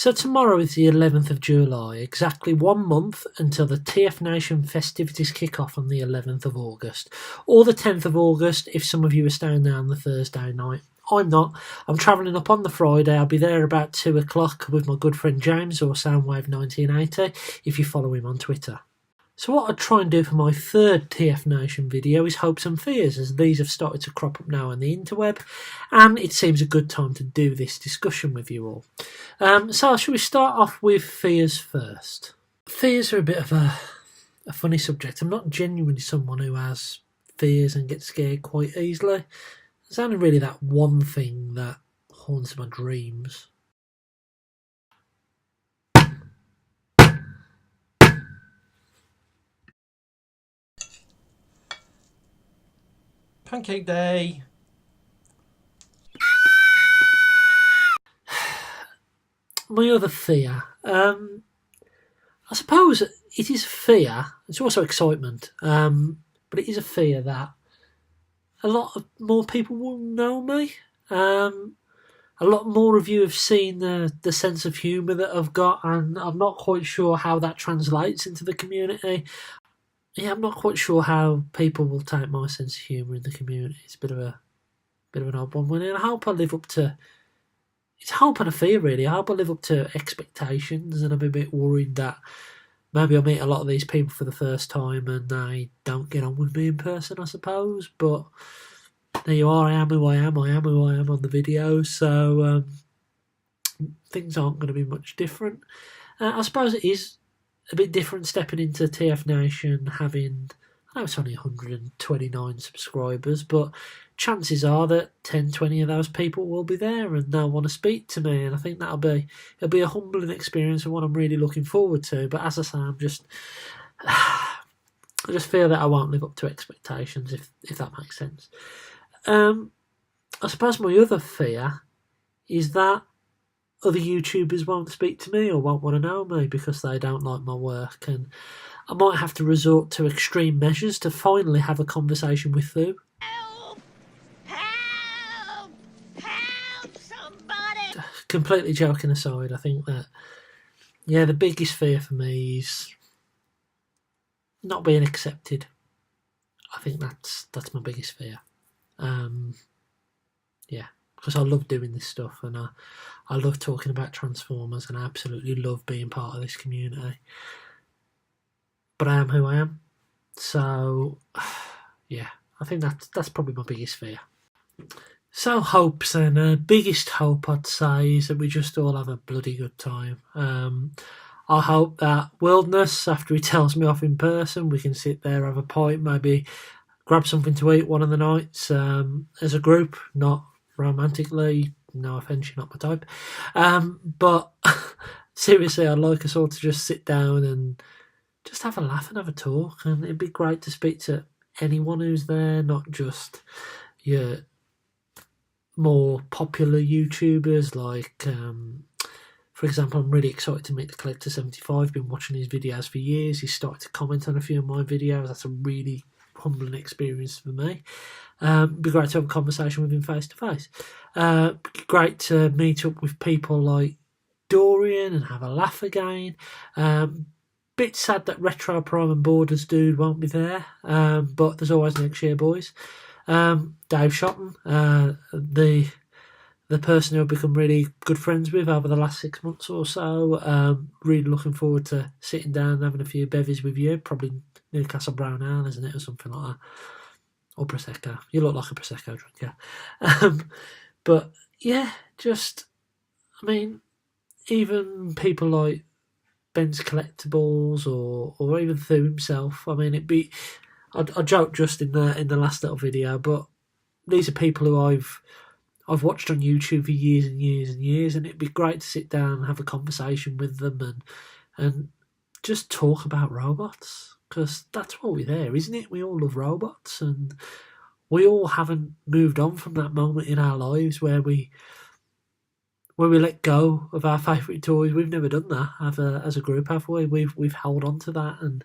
So tomorrow is the 11th of July, exactly 1 month until the TFNation festivities kick off on the 11th of August, or the 10th of August if some of you are staying there on the Thursday night. I'm not. I'm travelling up on the Friday. I'll be there about 2 o'clock with my good friend James, or Soundwave1980, if you follow him on Twitter. So what I'd try and do for my third TFNation video is hopes and fears, as these have started to crop up now on the interweb, and it seems a good time to do this discussion with you all. So shall we start off with fears first? Fears are a bit of a funny subject. I'm not genuinely someone who has fears and gets scared quite easily. There's only really that one thing that haunts my dreams. Pancake day. My other fear, I suppose it is fear. It's also excitement, but it is a fear that a lot of more people will know me. A lot more of you have seen the sense of humour that I've got, and I'm not quite sure how that translates into the community. Yeah, I'm not quite sure how people will take my sense of humour in the community. It's a bit of an odd one. And I hope I live up to. It's hope and a fear, really. I hope I live up to expectations, and I'm a bit worried that maybe I'll meet a lot of these people for the first time and they don't get on with me in person, I suppose. But there you are. I am who I am. I am who I am on the video. So things aren't going to be much different. I suppose it is a bit different stepping into TFNation, having, I know it's only 129 subscribers, but chances are that 10, 20 of those people will be there and they'll want to speak to me, and I think it'll be a humbling experience and one I'm really looking forward to. But as I say, I just feel that I won't live up to expectations, if that makes sense. I suppose my other fear is that other YouTubers won't speak to me or won't want to know me because they don't like my work, and I might have to resort to extreme measures to finally have a conversation with you. Help! Help! Help somebody! Completely joking aside, I think that, yeah, the biggest fear for me is not being accepted. I think that's my biggest fear. Yeah, because I love doing this stuff, and I love talking about Transformers, and I absolutely love being part of this community. But I am who I am. So, yeah, I think that's probably my biggest fear. So hopes, and biggest hope I'd say is that we just all have a bloody good time. I hope that Wildness, after he tells me off in person, we can sit there, have a pint, maybe grab something to eat one of the nights as a group, not romantically. No offence, you're not my type. But seriously, I'd like us all to just sit down and just have a laugh and have a talk. And it'd be great to speak to anyone who's there, not just your more popular YouTubers. Like, for example, I'm really excited to meet the Collector 75. Been watching his videos for years. He's started to comment on a few of my videos. That's a really humbling experience for me. It'd be great to have a conversation with him face to face. Great to meet up with people like Dorian and have a laugh again. Bit sad that Retro Prime and Borders Dude won't be there, but there's always next year, boys. Dave Shotton, the person who I've become really good friends with over the last 6 months or so. Really looking forward to sitting down and having a few bevies with you. Probably Newcastle Brown Ale, isn't it, or something like that. Or Prosecco. You look like a Prosecco drinker. But yeah, just, I mean, even people like Ben's Collectibles or even Thu himself. I mean, I joked just in the last little video, but these are people who I've watched on YouTube for years and years and years, and it'd be great to sit down and have a conversation with them and just talk about robots, because that's why we're there, isn't it? We all love robots, and we all haven't moved on from that moment in our lives where we let go of our favourite toys. We've never done that as a group, have we? We've held on to that and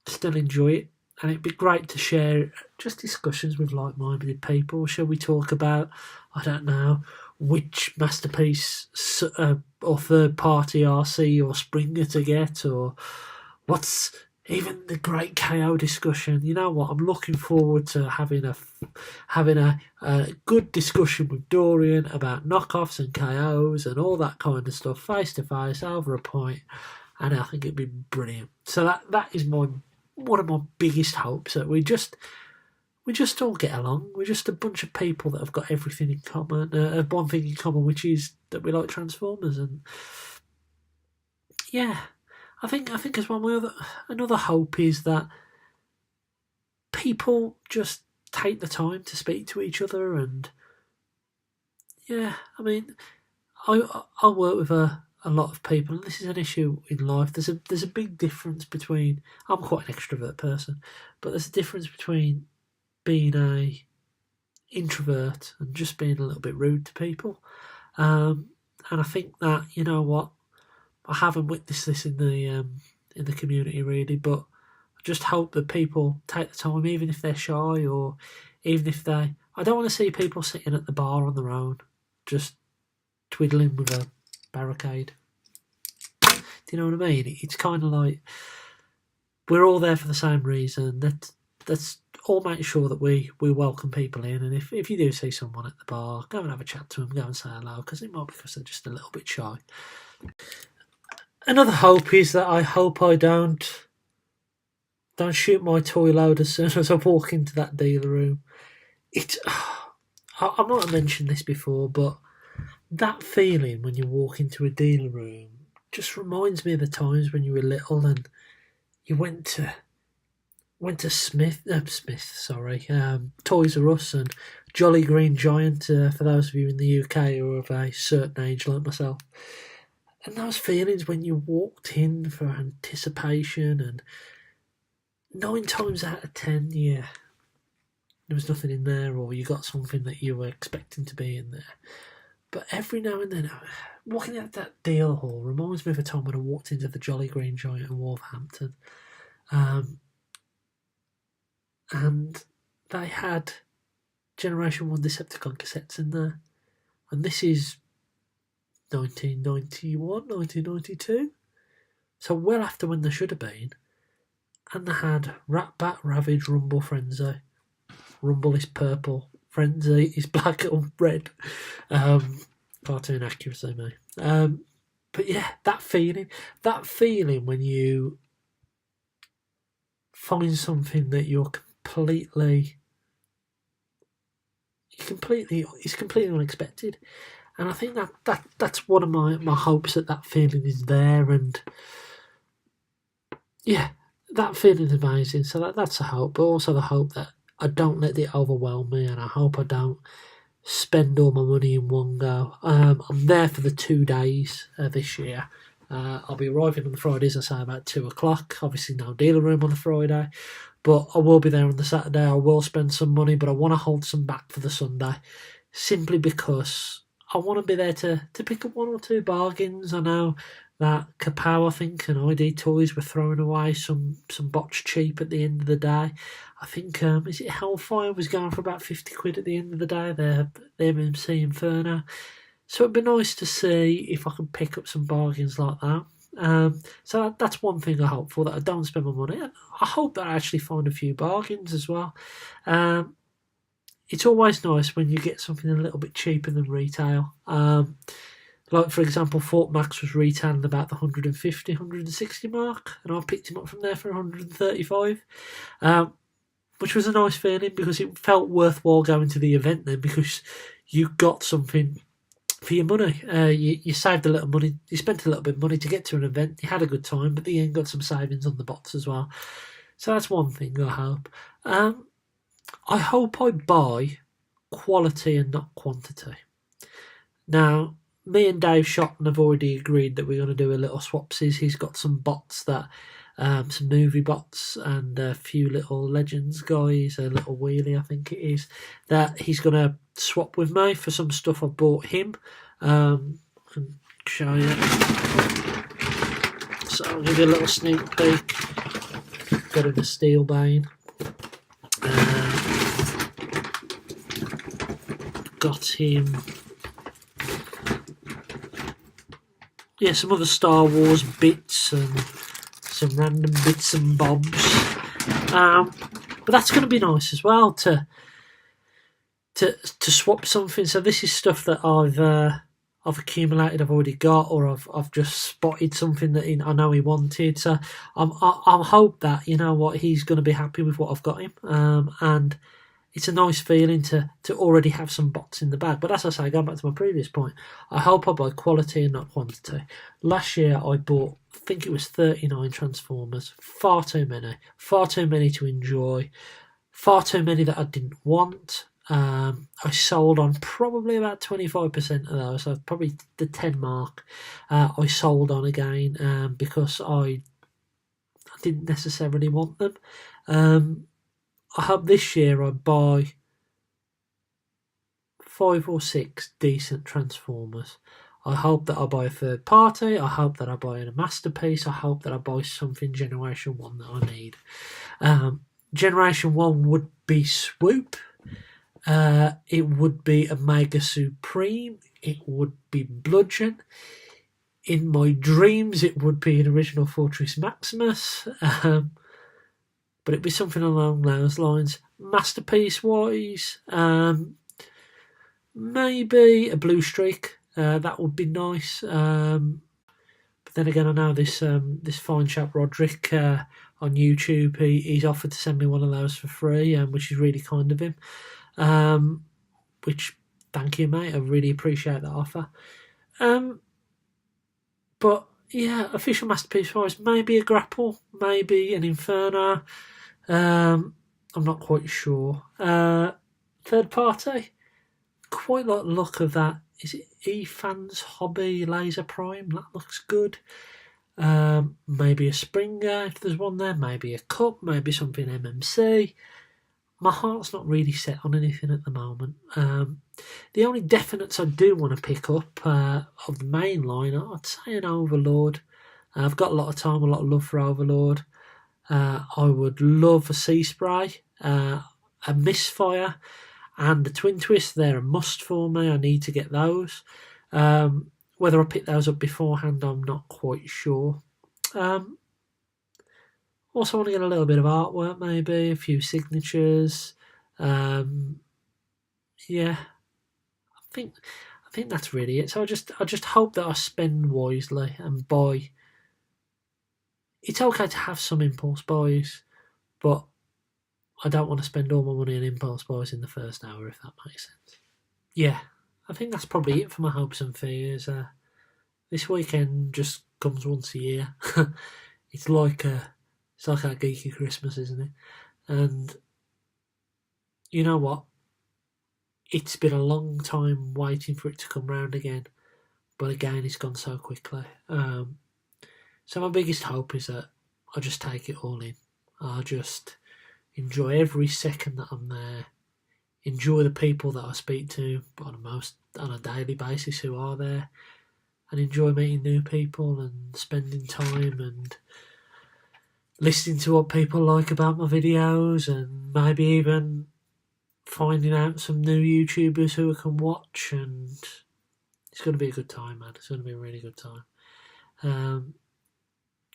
still enjoy it. And it'd be great to share just discussions with like-minded people. Shall we talk about, I don't know, which masterpiece or third party RC or Springer to get, or what's even the great KO discussion. You know what? I'm looking forward to having a good discussion with Dorian about knockoffs and KOs and all that kind of stuff, face to face over a point, and I think it'd be brilliant. So that is one of my biggest hopes, that we just all get along. We're just a bunch of people that have got everything in common, one thing in common, which is that we like Transformers. And yeah, I think as well, another hope is that people just take the time to speak to each other. And yeah, I mean, I work with a lot of people, and this is an issue in life. There's a big difference between, I'm quite an extrovert person, but there's a difference between being a introvert and just being a little bit rude to people. And I think that, you know what, I haven't witnessed this in the community really, but I just hope that people take the time, even if they're shy, or even if I don't want to see people sitting at the bar on their own, just twiddling with a barricade. Do you know what I mean? It's kind of like we're all there for the same reason. Let's all make sure that we welcome people in, and if you do see someone at the bar, go and have a chat to them, go and say hello, because it might be because they're just a little bit shy. Another hope is that I hope I don't shoot my toy load as soon as I walk into that dealer room. I might have mentioned this before, but that feeling when you walk into a dealer room just reminds me of the times when you were little and you went to Toys R Us and Jolly Green Giant, for those of you in the UK who are of a certain age like myself. And those feelings when you walked in for anticipation, and 9 times out of 10, there was nothing in there, or you got something that you were expecting to be in there. But every now and then, walking out that deal hall reminds me of a time when I walked into the Jolly Green Giant in Wolverhampton. And they had Generation 1 Decepticon cassettes in there. And this is 1991, 1992. So well after when they should have been. And they had Rat Bat, Ravage, Rumble, Frenzy. Rumble is purple, Frenzy is black or red. Cartoon accuracy, mate. But yeah, that feeling when you find something that it's completely unexpected. And I think that's one of my hopes, that feeling is there. And yeah, that feeling is amazing. So that's a hope, but also the hope that I don't let it overwhelm me, and I hope I don't spend all my money in one go. I'm there for the 2 days this year. I'll be arriving on the Friday, as I say, about 2 o'clock. Obviously no dealer room on the Friday, but I will be there on the Saturday. I will spend some money, but I want to hold some back for the Sunday, simply because I want to be there to pick up 1 or 2 bargains. I know that Kapow, I think, and ID Toys were throwing away some botch cheap at the end of the day. I think, is it Hellfire was going for about 50 quid at the end of the day, the MMC Inferno. So it'd be nice to see if I can pick up some bargains like that. So that's one thing I hope for, that I don't spend my money. I hope that I actually find a few bargains as well. It's always nice when you get something a little bit cheaper than retail. Like, for example, Fort Max was retailing about the 150, 160 mark, and I picked him up from there for 135, which was a nice feeling, because it felt worthwhile going to the event then, because you got something for your money. You saved a little money, you spent a little bit of money to get to an event, you had a good time, but then you got some savings on the bots as well. So that's one thing I hope. I hope I buy quality and not quantity. Now, me and Dave Shotton have already agreed that we're going to do a little swapsies. He's got some bots that, some movie bots, and a few little Legends guys, a little wheelie I think it is, that he's going to swap with me for some stuff I bought him. I can show you. So I'll give you a little sneak peek. Got him a Steel Bane. Got him yeah, some other Star Wars bits and some random bits and bobs. But that's going to be nice as well to swap something. So this is stuff that I've accumulated, I've already got, or I've just spotted something that I know he wanted. So I'm hope that, you know what, he's going to be happy with what I've got him. And it's a nice feeling to already have some bots in the bag. But as I say, going back to my previous point, I hope I buy quality and not quantity. Last year I bought, I think it was 39 Transformers. Far too many to enjoy, far too many that I didn't want. I sold on probably about 25% of those, so probably the 10 mark. I sold on again because I didn't necessarily want them. I hope this year I buy 5 or 6 decent Transformers. I hope that I buy a third party. I hope that I buy a masterpiece. I hope that I buy something Generation 1 that I need. Generation 1 would be Swoop. It would be Omega Supreme. It would be Bludgeon. In my dreams, it would be an original Fortress Maximus. But it'd be something along those lines. Masterpiece wise, maybe a Blue Streak. That would be nice. But then again, I know this fine chap Roderick on YouTube. He's offered to send me one of those for free, which is really kind of him. Which, thank you, mate. I really appreciate that offer. But yeah, official masterpiece wise, maybe a Grapple, maybe an Inferno. I'm not quite sure. Third party, quite like the look of that. Is it eFans Hobby Laser Prime? That looks good. Maybe a Springer if there's one there. Maybe a Cup. Maybe something MMC. My heart's not really set on anything at the moment. The only definites I do want to pick up of the main line, I'd say an Overlord. I've got a lot of time, a lot of love for Overlord. I would love a Sea Spray, a Misfire, and the Twin Twist. They're a must for me. I need to get those. Whether I pick those up beforehand, I'm not quite sure. Also want to get a little bit of artwork, maybe a few signatures. Yeah, I think that's really it. So I just hope that I spend wisely and buy. It's okay to have some impulse buys, but I don't want to spend all my money on impulse buys in the first hour, if that makes sense. Yeah, I think that's probably it for my hopes and fears. This weekend just comes once a year. It's like our geeky Christmas, isn't it? And you know what? It's been a long time waiting for it to come round again, but again, it's gone so quickly. So my biggest hope is that I just take it all in. I just enjoy every second that I'm there. Enjoy the people that I speak to on a daily basis who are there, and enjoy meeting new people and spending time and listening to what people like about my videos, and maybe even finding out some new YouTubers who I can watch. And it's going to be a good time, man. It's going to be a really good time.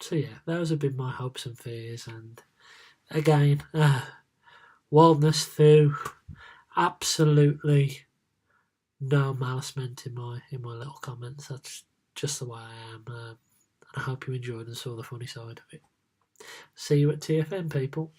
So yeah, those have been my hopes and fears. And again, wildness through, absolutely no malice meant in my little comments. That's just the way I am. I hope you enjoyed and saw the funny side of it. See you at TFN, people.